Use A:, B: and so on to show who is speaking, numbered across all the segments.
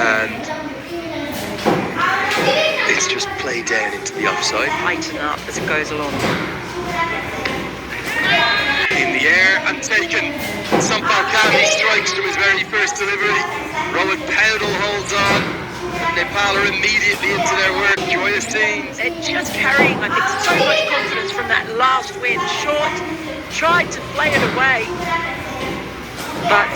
A: and it's just played down into the offside.
B: Tighten up as it goes along.
A: In the air and taken. Sampalkami strikes from his very first delivery. Rowan Powdell holds on. And Nepal are immediately into their work. Joyous scenes.
B: They're just carrying, I think, so much confidence from that last win. Short tried to play it away, but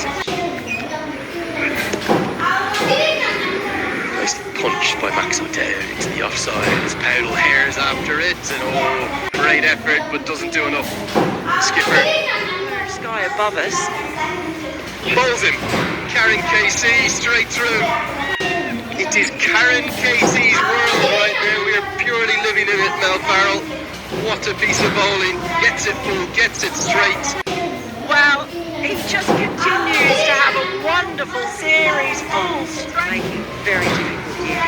A: nice punch by Max O'Dowd into the offside as Powdell hairs after it, and great effort, but doesn't do enough. Skipper
B: blue sky above us.
A: bowls him. Karen KC straight through. It is Karen Casey's world right there. We are purely living in it, Mel Farrell. What a piece of bowling. Gets it full, gets it straight.
B: Well, he just continues to have a wonderful series, full straight. Making it very difficult here.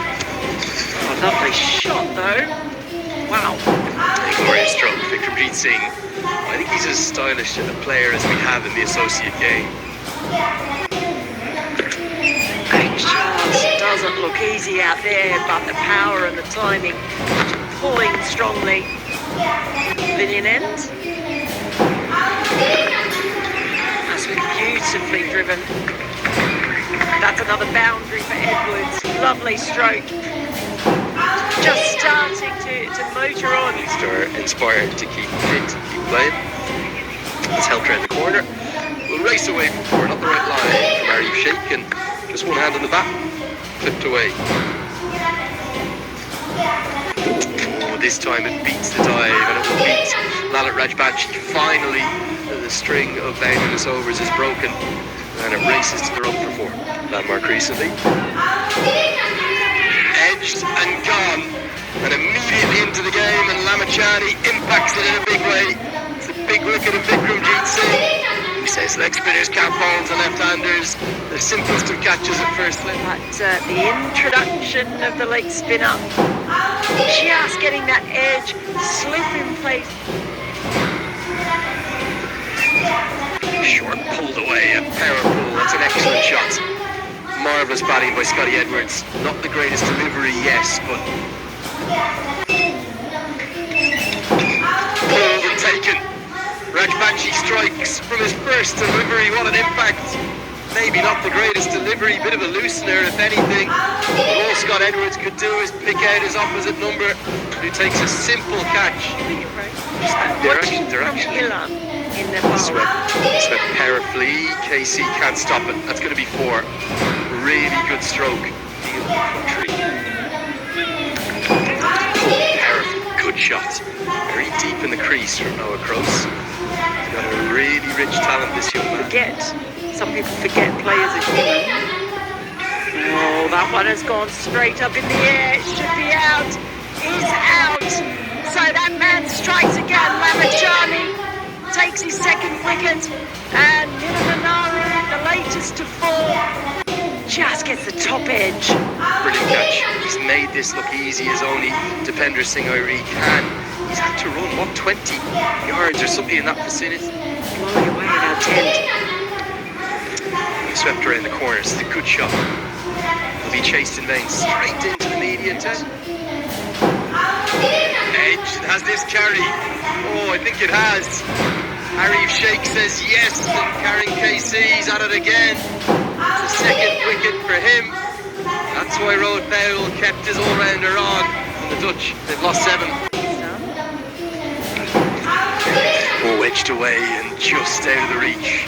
B: Oh, lovely shot though. Wow.
A: A glorious stroke, Vikramjit Singh. I think he's as stylish a player as we have in the associate game.
B: It doesn't look easy out there, but the power and the timing pulling strongly. Pavilion end. That's beautifully driven. That's another boundary for Edwards. Lovely stroke. Just starting to motor on.
A: Inspired to keep fit, keep playing. It's helped around the corner. We'll race away from four, not the right line from Arif Sheikh, and just one hand on the bat, flipped away. Oh, this time it beats the dive, and it will beat Lalit Rajbanshi. Finally, the string of boundless overs is broken, and it races to the rope for four. Landmark recently. Edged and gone, and immediately into the game, and Lamachani impacts it in a big way. It's a big wicket of Vikramjit Singh. He says leg spinners can't bowl to left-handers. The simplest of catches at first slip.
B: But the introduction of the leg spinner, just getting that edge, slip in place.
A: Short pulled away, a power pull. That's an excellent shot. Marvellous batting by Scotty Edwards. Not the greatest delivery, yes, but pulled and taken. Rajbanshi strikes from his first delivery. What an impact. Maybe not the greatest delivery, bit of a loosener if anything. But all Scott Edwards could do is pick out his opposite number, who takes a simple catch. They're actually
B: in Nepal.
A: Swept powerfully. KC can't stop it. That's going to be four. Really good stroke. Deal the country. Powerful. Good shot. Very deep in the crease from Noah Cross. He's got a really rich talent, this young man.
B: Some people forget players are human. Oh, that one has gone straight up in the air. It should be out. Is out. So that man strikes again. Lamachani takes his second wicket, and Minamanaru, the latest to fall, just gets the top edge.
A: Brilliant catch. He's made this look easy as only Dipender Singh Airi can. He's had to run, what, 20 yards or something in that vicinity?
B: Blowing away at our tent.
A: He swept around the corner. It's a good shot. He'll be chased in vain. Straight into the median tent. Edge. It has this carry. Oh, I think it has. Arif Sheikh says yes, and Karen KC's at it again. It's a second wicket for him. That's why Rowan Powdell kept his all-rounder on. And the Dutch, they've lost 7. Oh, wedged away and just out of the reach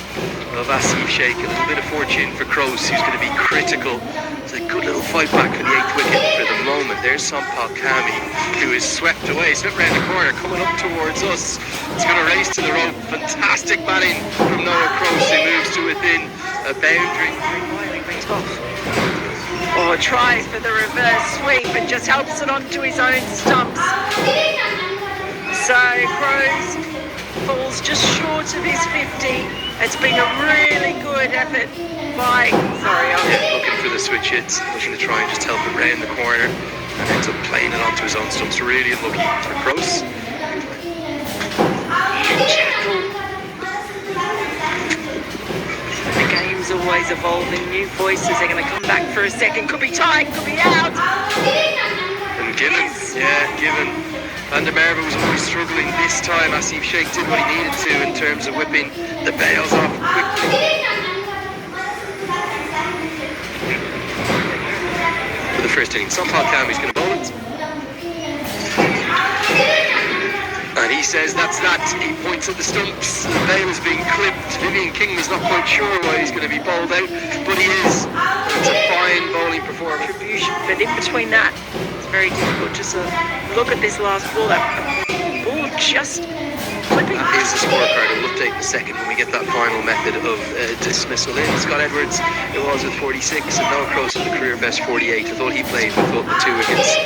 A: of Asif Sheikh. A little bit of fortune for Kroos, who's going to be critical. It's a good little fight back for the 8th wicket for the moment. There's Sampal Kami, who is swept away, swept round the corner, coming up towards us. It's going to race to the rope. Fantastic batting from Noah Kroos, who moves to within a boundary.
B: Oh, tries for the reverse sweep and just helps it onto his own stumps. So Kroos falls just short of his 50. It's been a really good effort by...
A: looking for the switch hits, looking to try and just help him round the corner, and ends up playing it onto his own stumps. Really unlucky for Kroos.
B: The game's is always evolving. New voices are going to come back for a second. Could be tight, could be out.
A: And Given, Given. Van der Merwe was always struggling. This time Asif Sheikh did what he needed to in terms of whipping the bales off quickly. For the first inning, Paul Camby's going to bowl it. And he says that's that. He points at the stumps. The bale is being clipped. Vivian King was not quite sure why he's going to be bowled out, but he is. It's a fine bowling performance.
B: Contribution, but in between that, it's very difficult. Just look at this last ball. That ball just clipping.
A: That is the scorecard. We'll update in a second when we get that final method of dismissal in. Scott Edwards, it was with 46, and Noah Cross with a career best 48. I thought he played with the 2 wickets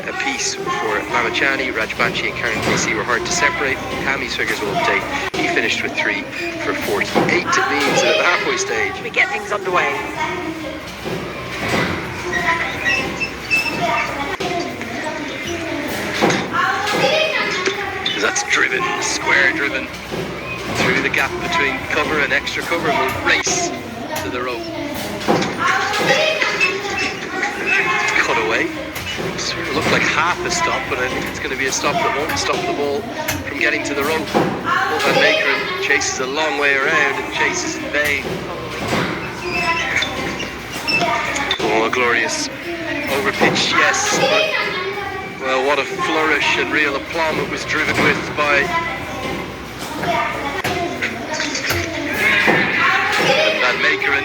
A: apiece for Lamachani. Rajbanshi and Karen Casey were hard to separate. Cammy's figures will update. He finished with 3 for 48. It means that at the halfway stage
B: we get things underway.
A: That's driven, square driven through the gap between cover and extra cover, and will race to the rope. Cut away. Sort of looked like half a stop, but I think it's going to be a stop that won't stop the ball from getting to the rope. Van Meekeren chases a long way around and chases in vain. Oh, glorious. Over pitch, yes, but well, what a flourish and real aplomb it was driven with by and Van Meekeren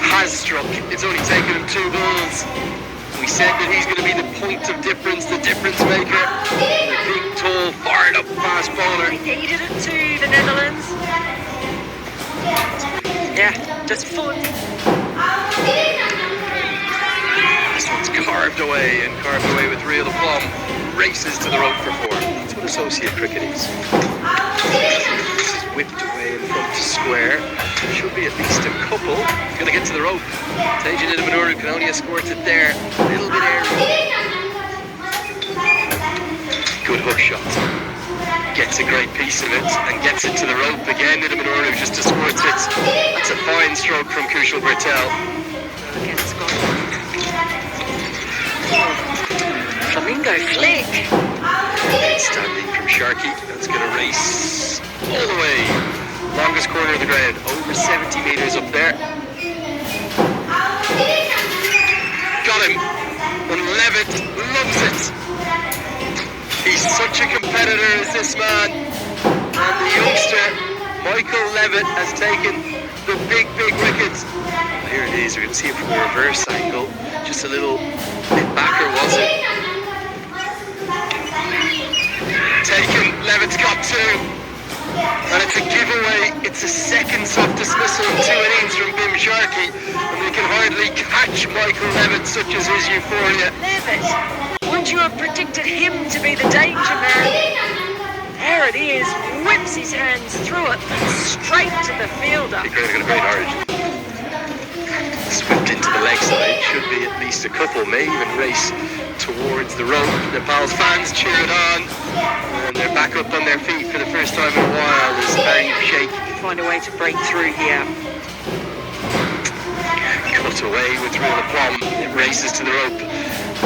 A: has struck. It's only taken him 2 balls. We said that he's going to be the point of difference, the difference maker, the big, tall, fired up, fast bowler.
B: He needed it too, the Netherlands. Yeah, just full of...
A: This one's carved away with real aplomb. Races to the rope for 4. That's what associate cricket is. This is whipped away in front to square. Should be at least a couple. He's going to get to the rope. Tejan Idamadoru can only escort it there. A little bit airy. Good hook shot. Gets a great piece of it and gets it to the rope again. Idamadoru just escorts it. That's a fine stroke from Kushal Bertel.
B: Again, Scott. Flamingo flick.
A: Outstanding from Sharkey. That's going to race all the way. Longest corner of the ground. Over 70 metres up there. Got him. And Levitt loves it. He's such a competitor as this man. And the youngster, Michael Levitt, has taken the big wickets. Here it is. We're going to see it from the reverse angle. Just a little bit backer, was it? Taken, Levitt's got 2, and it's a giveaway. It's a second soft dismissal in 2 innings from Bim Sharkey, and we can hardly catch Michael Levitt, such as his euphoria.
B: Levitt, would you have predicted him to be the danger man? There it is, whips his hands through it, straight to the fielder.
A: He could have got a great origin. Swept into the leg side, should be at least a couple, may even race towards the rope. Nepal's fans cheer it on, and they're back up on their feet for the first time in a while as Arif Sheikh
B: find a way to break through here.
A: Cut away with real aplomb. It races to the rope.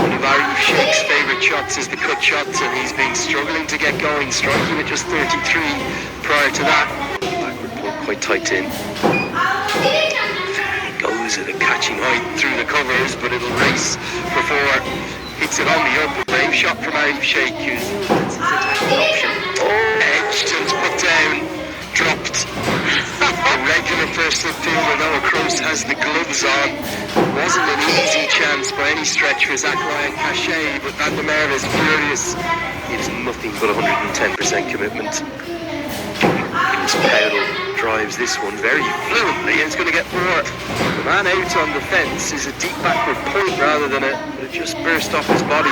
A: One of Arif Sheikh's favourite shots is the cut shots, and he's been struggling to get going, striking at just 33 prior to that. Backward pull quite tight in. Goes at a catching height through the covers, but it'll race for 4. Hits it on the up. A brave shot from Arif Sheikh, who's that's his attacking option. Edged and put down. Dropped. A regular first slip fielder, Noah Cross, has the gloves on. Wasn't an easy chance by any stretch for Zach Ryan Cachet, but Van der Merwe is furious. He has nothing but 110% commitment. His pedal drives this one very fluently, and it's going to get 4. The man out on the fence is a deep backward point rather than but it just burst off his body.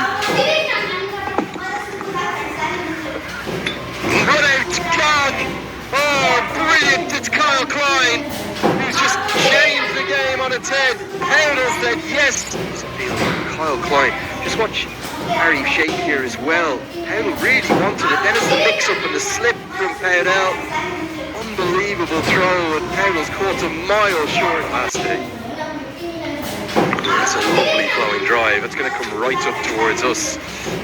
A: Run out, gone! Oh, brilliant! It's Kyle Klein, who's just changed the game on its head. Howdell said yes. Kyle Klein. Just watch Arif Sheikh here as well. Howdell really wanted it. Then it's the mix-up and the slip from Howdell. Unbelievable throw, and Cowdell's caught a mile short last day. That's a lovely flowing drive. It's going to come right up towards us.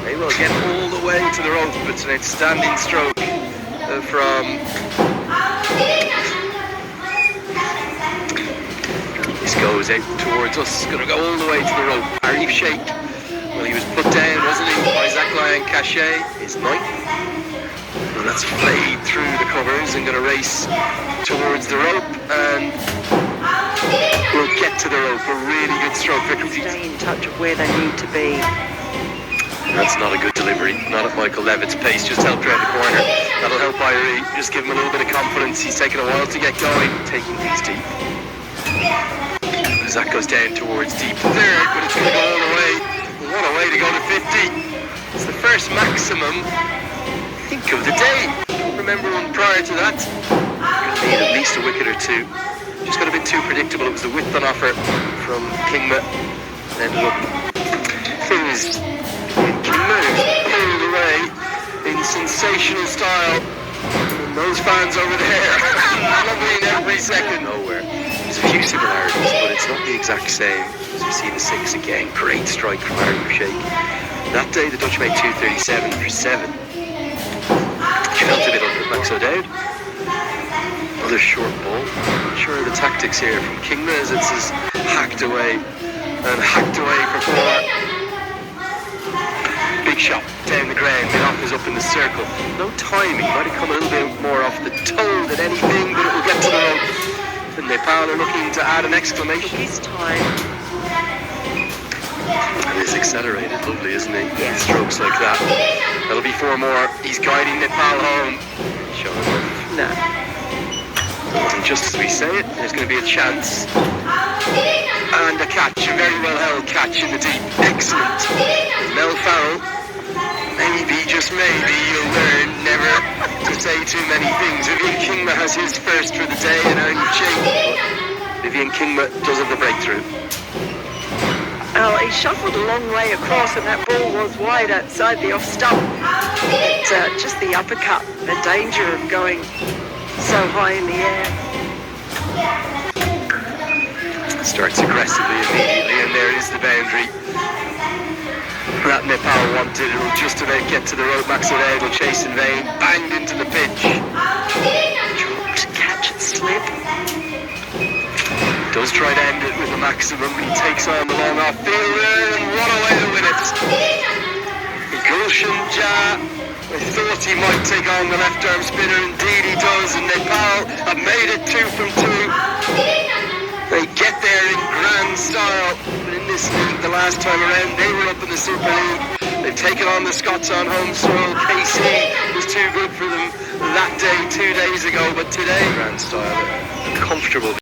A: They will get all the way to the rope. It's an outstanding stroke from... This goes out towards us. It's going to go all the way to the rope. Arif Sheikh. Well, he was put down, wasn't he, by Zachariah Cachet, his ninth. And that's flayed through the covers and going to race towards the rope and will get to the rope. A really good stroke victory.
B: Stay in touch of where they need to be.
A: That's not a good delivery, not at Michael Levitt's pace. Just helped around the corner. That'll help Irie. Just give him a little bit of confidence. He's taken a while to get going. Taking things deep. As that goes down towards deep third, but it's going to go all the way. What a way to go to 50. It's the first maximum, I think, of the day. I don't remember one prior to that. You're going to need at least a wicket or two. Just got a bit too predictable. It was the width on offer from Kingma. And ended up things in Kingma pulled away in sensational style. And those fans over there loving every second. Nowhere. There's a few similarities, but it's not the exact same. As we see the 6 again, great strike from Arif Sheikh. That day the Dutch made 237 for 7. She felt a bit under Max O'Dowd. Another short ball. Not sure of the tactics here from Kingma as it's just hacked away and hacked away for 4. Big shot down the ground. Minoff is up in the circle. No timing. Might have come a little bit more off the toe than anything, but it will get to the rope. And Nepal are looking to add an exclamation.
B: This time.
A: And it's accelerated, lovely, isn't he?
B: Yeah.
A: Strokes like that. That'll be 4 more. He's guiding Nepal home. Sure enough.
B: No.
A: And just as we say it, there's going to be a chance. And a catch, a very well held catch in the deep. Excellent. And Mel Farrell, maybe, just maybe, you'll learn never to say too many things. Vivian Kingma has his first for the day, and Arif Sheikh. Vivian Kingma does have the breakthrough.
B: Oh, he shuffled a long way across and that ball was wide outside the off stump. But just the uppercut, the danger of going so high in the air.
A: Starts aggressively immediately, and there is the boundary that Nepal wanted. It'll just about get to the rope. Max O'Dowd will chase in vain. Banged into the pitch.
B: Dropped, catch and slip.
A: Does try to end it with a maximum. He takes on the long off fielder and run away to win it. Gulshan Jah, I thought he might take on the left arm spinner. Indeed he does, and Nepal have made it 2 from 2. They get there in grand style. But in this league, the last time around, they were up in the Super League. They've taken on the Scots on home soil. KC was too good for them that day 2 days ago, but today, grand style, comfortable.